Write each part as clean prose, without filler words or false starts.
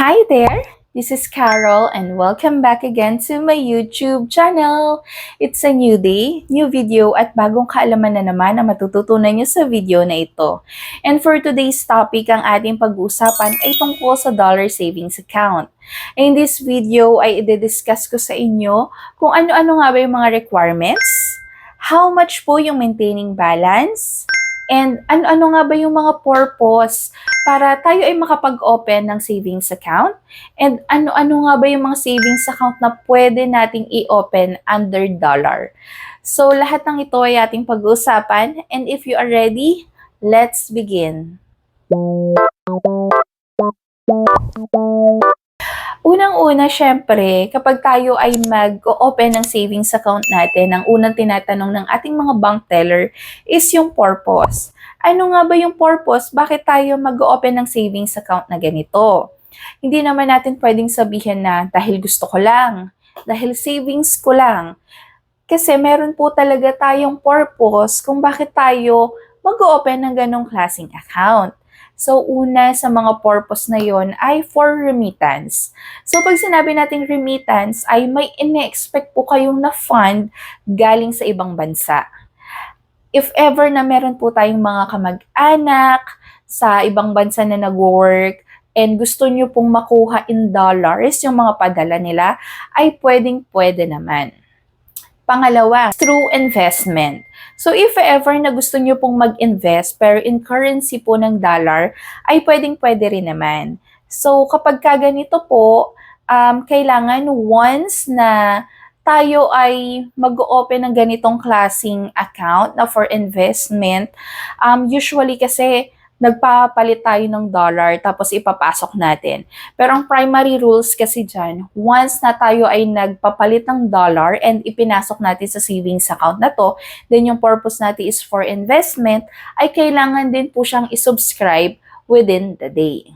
Hi there! This is Carol and welcome back again to my YouTube channel. It's a new day, new video at bagong kaalaman na naman ang matututunan niyo sa video na ito. And for today's topic, ang ating pag-uusapan ay tungkol sa dollar savings account. In this video ay i-discuss ko sa inyo kung ano-ano nga ba yung mga requirements, how much po yung maintaining balance, and ano-ano nga ba yung mga purpose para tayo ay makapag-open ng savings account? And ano-ano nga ba yung mga savings account na pwede nating i-open under dollar? So, lahat ng ito ay ating pag-uusapan. And if you are ready, let's begin. Unang-una, syempre, kapag tayo ay mag-open ng savings account natin, ang unang tinatanong ng ating mga bank teller is yung purpose. Ano nga ba yung purpose? Bakit tayo mag-open ng savings account na ganito? Hindi naman natin pwedeng sabihin na dahil gusto ko lang, dahil savings ko lang. Kasi meron po talaga tayong purpose kung bakit tayo mag-open ng ganong klaseng account. So, una sa mga purpose na yon ay for remittance. So, pag sinabi natin remittance, ay may ine-expect po kayong na fund galing sa ibang bansa. If ever na meron po tayong mga kamag-anak sa ibang bansa na nag-work and gusto nyo pong makuha in dollars yung mga padala nila, ay pwedeng-pwede naman. Pangalawa, through investment. So, if ever na gusto nyo pong mag-invest pero in currency po ng dollar, ay pwedeng-pwede rin naman. So, kapag ganito po, kailangan once na tayo ay mag-open ng ganitong klaseng account na for investment, usually kasi nagpapalit tayo ng dollar tapos ipapasok natin. Pero ang primary rules kasi dyan, once na tayo ay nagpapalit ng dollar and ipinasok natin sa savings account na to, then yung purpose natin is for investment, ay kailangan din po siyang isubscribe within the day.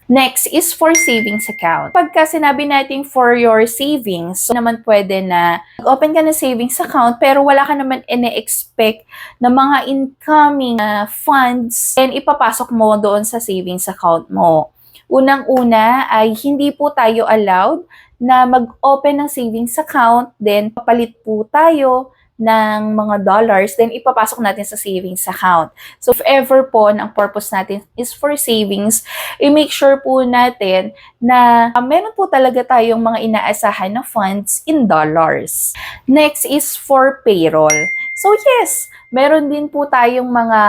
Next is for savings account. Pagka sinabi natin for your savings, so naman pwede na open ka ng savings account pero wala ka naman ine-expect na mga incoming funds and ipapasok mo doon sa savings account mo. Unang-una ay hindi po tayo allowed na mag-open ng savings account, then papalit po tayo ng mga dollars, then ipapasok natin sa savings account. So, if ever po, ang purpose natin is for savings, i-make sure po natin na meron po talaga tayong mga inaasahan na funds in dollars. Next is for payroll. So, yes, meron din po tayong mga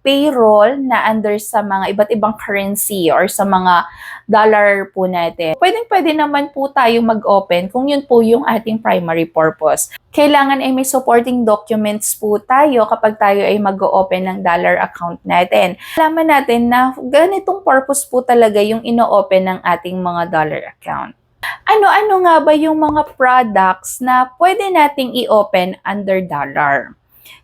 payroll na under sa mga iba't ibang currency or sa mga dollar po natin. Pwedeng-pwede naman po tayong mag-open kung yun po yung ating primary purpose. Kailangan ay may supporting documents po tayo kapag tayo ay mag-open ng dollar account natin. Alaman natin na ganitong purpose po talaga yung ino-open ng ating mga dollar account. Ano-ano nga ba yung mga products na pwede nating i-open under dollar?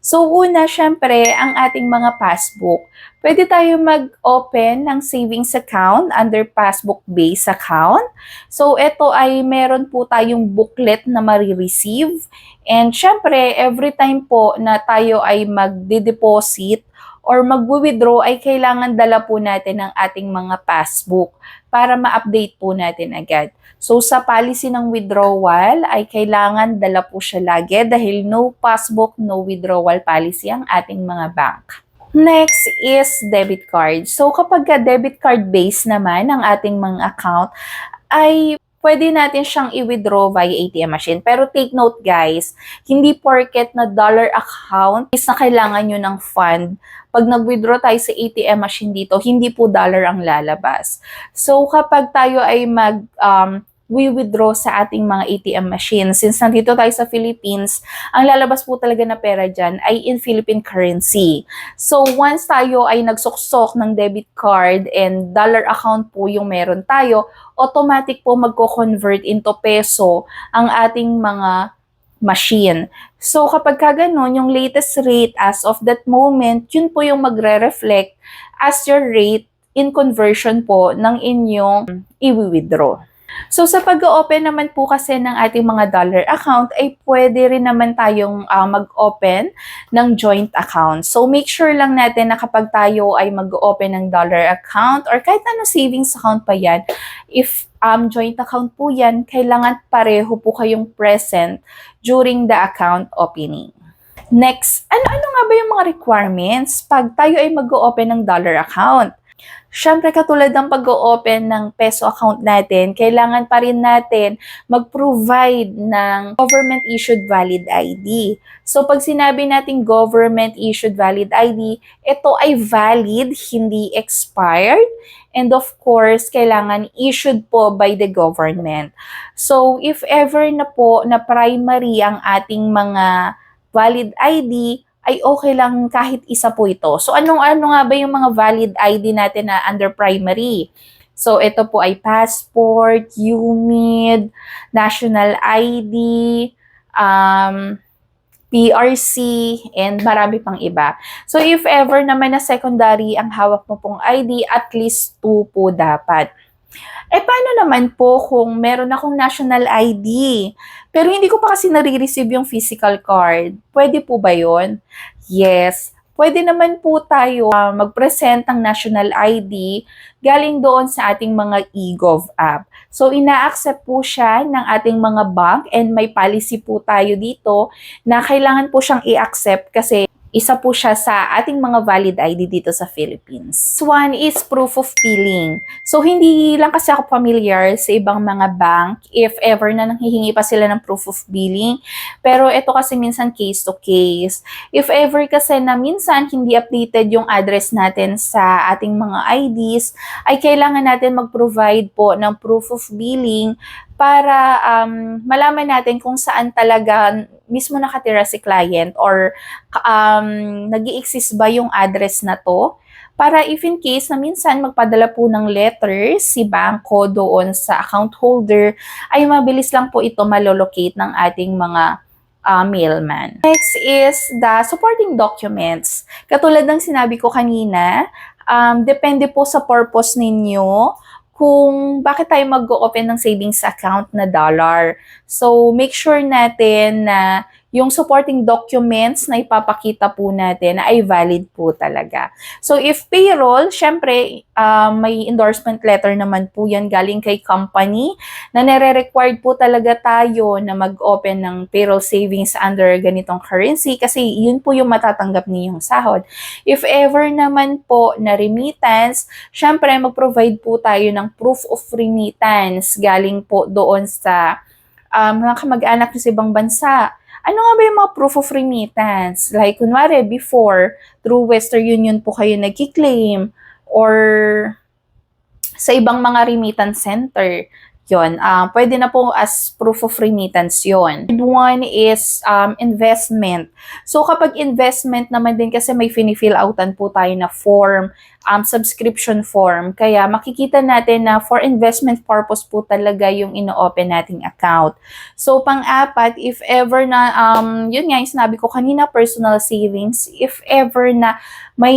So, una, syempre, ang ating mga passbook. Pwede tayo mag-open ng savings account under passbook-based account. So, ito ay meron po tayong booklet na marireceive. And syempre, every time po na tayo ay magde-deposit or mag-withdraw, ay kailangan dala po natin ang ating mga passbook para ma-update po natin agad. So, sa policy ng withdrawal, ay kailangan dala po siya lagi dahil no passbook, no withdrawal policy ang ating mga bank. Next is debit card. So, kapag debit card based naman ang ating mga account, ay pwede natin siyang i-withdraw via ATM machine. Pero take note guys, hindi porket na dollar account is na kailangan nyo ng fund. Pag nag-withdraw tayo sa ATM machine dito, hindi po dollar ang lalabas. So, kapag tayo ay we-withdraw sa ating mga ATM machines. Since nandito tayo sa Philippines, ang lalabas po talaga na pera dyan ay in Philippine currency. So, once tayo ay nagsuksok ng debit card and dollar account po yung meron tayo, automatic po magko-convert into peso ang ating mga machine. So, kapag ganun, yung latest rate as of that moment, yun po yung magre-reflect as your rate in conversion po ng inyong i-withdraw. So sa pag-open naman po kasi ng ating mga dollar account ay pwede rin naman tayong mag-open ng joint account. So make sure lang natin na kapag tayo ay mag-open ng dollar account or kahit ano savings account pa yan, if joint account po yan, kailangan pareho po kayong present during the account opening. Next, ano nga ba yung mga requirements pag tayo ay mag-open ng dollar account? Siyempre, katulad ng pag-open ng peso account natin, kailangan pa rin natin mag-provide ng government-issued valid ID. So, pag sinabi natin government-issued valid ID, ito ay valid, hindi expired. And of course, kailangan issued po by the government. So, if ever na po na primary ang ating mga valid ID, ay okay lang kahit isa po ito. So, ano nga ba yung mga valid ID natin na under primary? So, ito po ay passport, UMID, national ID, PRC, and marami pang iba. So, if ever naman na secondary ang hawak mo pong ID, at least 2 po dapat. Paano naman po kung meron akong national ID, pero hindi ko pa kasi nare-receive yung physical card? Pwede po ba yun? Yes. Pwede naman po tayo mag-present ng national ID galing doon sa ating mga eGov app. So, ina-accept po siya ng ating mga bank and may policy po tayo dito na kailangan po siyang i-accept kasi isa po siya sa ating mga valid ID dito sa Philippines. One is proof of billing. So, hindi lang kasi ako familiar sa ibang mga bank if ever na nanghihingi pa sila ng proof of billing. Pero ito kasi minsan case to case. If ever kasi na minsan hindi updated yung address natin sa ating mga IDs, ay kailangan natin mag-provide po ng proof of billing para malaman natin kung saan talaga mismo nakatira si client or nag-i-exist ba yung address na to. Para if in case na minsan magpadala po ng letters si bangko doon sa account holder, ay mabilis lang po ito malolocate ng ating mga mailman. Next is the supporting documents. Katulad ng sinabi ko kanina, depende po sa purpose ninyo kung bakit tayo mag-open ng savings account na dollar. So, make sure natin na yung supporting documents na ipapakita po natin ay valid po talaga. So, if payroll, syempre, may endorsement letter naman po yan galing kay company na nare-required po talaga tayo na mag-open ng payroll savings under ganitong currency kasi yun po yung matatanggap niyong sahod. If ever naman po na remittance, syempre, mag-provide po tayo ng proof of remittance galing po doon sa mga kamag-anak sa ibang bansa. Ano nga ba yung mga proof of remittance? Like, kunwari, before, through Western Union po kayo nag-claim or sa ibang mga remittance center. Yun, pwede na po as proof of remittance yun. One is investment. So, kapag investment naman din kasi may fini-fill outan po tayo na form, subscription form. Kaya makikita natin na for investment purpose po talaga yung ino-open nating account. So, pang-apat, if ever na, yun nga yung sinabi ko kanina, personal savings, if ever na may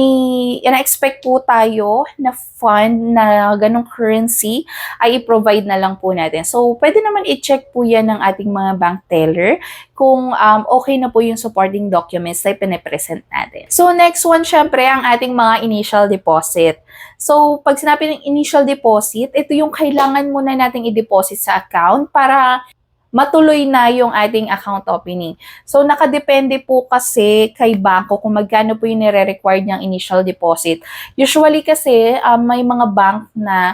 ina-expect po tayo na fund na ganong currency, ay i-provide na lang po natin. So, pwede naman i-check po yan ng ating mga bank teller kung okay na po yung supporting documents na pinapresent natin. So, next one, syempre, ang ating mga initial deposit. So, pag sinabi ng initial deposit, ito yung kailangan muna nating i-deposit sa account para matuloy na yung ating account opening. So, nakadepende po kasi kay bangko kung magkano po yung nire-required niyang initial deposit. Usually kasi, may mga bank na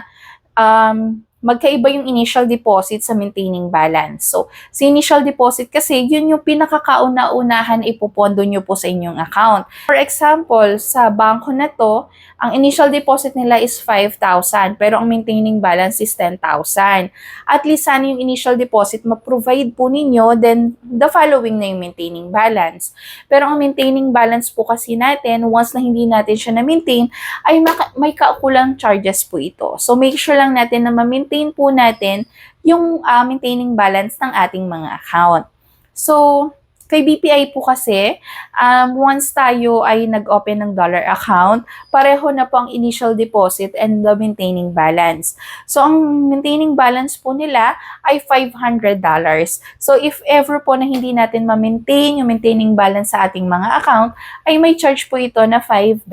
magkaiba yung initial deposit sa maintaining balance. So, sa initial deposit kasi, yun yung pinakakauna-unahan ipopondo nyo po sa inyong account. For example, sa bangko na to, ang initial deposit nila is 5,000, pero ang maintaining balance is 10,000. At least sana yung initial deposit ma-provide po ninyo, then the following na yung maintaining balance. Pero ang maintaining balance po kasi natin, once na hindi natin siya na-maintain, ay may kaukulang charges po ito. So, make sure lang natin na ma-maintain po natin yung maintaining balance ng ating mga account. So, Kay BPI po kasi, once tayo ay nag-open ng dollar account, pareho na po ang initial deposit and the maintaining balance. So, ang maintaining balance po nila ay $500. So, if ever po na hindi natin ma-maintain yung maintaining balance sa ating mga account, ay may charge po ito na $5.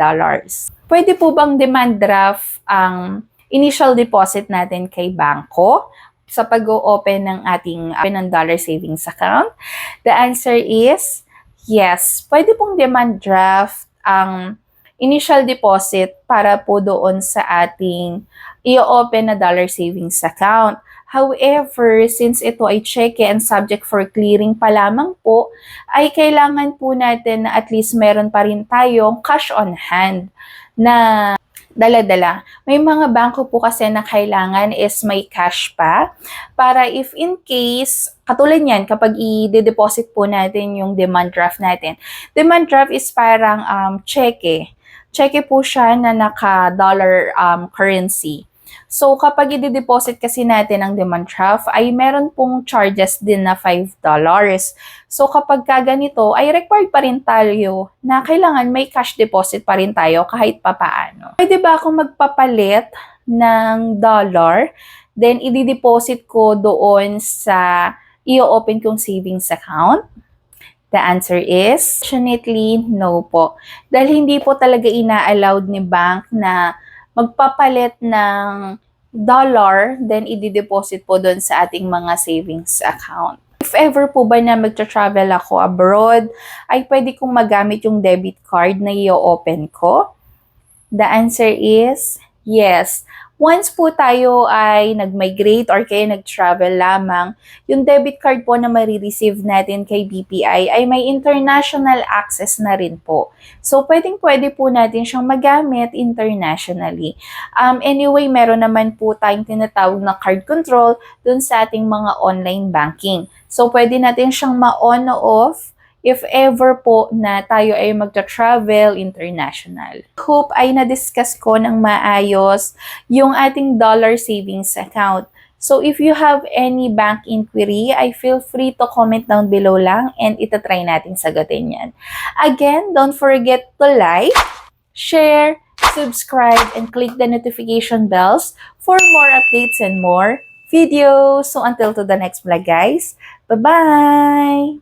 Pwede po bang demand draft ang initial deposit natin kay bangko sa pag-open ng ating dollar savings account? The answer is yes. Pwede pong demand draft ang initial deposit para po doon sa ating i-open na dollar savings account. However, since ito ay cheque and subject for clearing pa lamang po, ay kailangan po natin na at least meron pa rin tayong cash on hand na dala-dala. May mga bangko po kasi na kailangan is may cash pa para if in case, katulad niyan, kapag i-deposit po natin yung demand draft natin. Demand draft is parang cheque. Cheque po siya na naka-dollar currency. So, kapag i-deposit kasi natin ang demand draft, ay meron pong charges din na $5. So, kapag ganito, ay required pa rin tayo na kailangan may cash deposit pa rin tayo kahit papaano. Pwede ba akong magpapalit ng dollar, then i-deposit ko doon sa i-open kong savings account? The answer is, fortunately, no po. Dahil hindi po talaga ina-allowed ni bank na magpapalit ng dollar, then i-deposit po doon sa ating mga savings account. If ever po ba na magtra-travel ako abroad, ay pwede kong magamit yung debit card na i-open ko? The answer is yes. Once po tayo ay nag-migrate or kaya nag-travel lamang, yung debit card po na marireceive natin kay BPI ay may international access na rin po. So, pwedeng-pwede po natin siyang magamit internationally. Anyway, meron naman po tayong tinatawag na card control dun sa ating mga online banking. So, pwede natin siyang ma-on o off if ever po na tayo ay magta-travel international. Hope ay na-discuss ko ng maayos yung ating dollar savings account. So if you have any bank inquiry, I feel free to comment down below lang and itatry natin sagutin yan. Again, don't forget to like, share, subscribe, and click the notification bells for more updates and more videos. So until to the next vlog guys, bye-bye!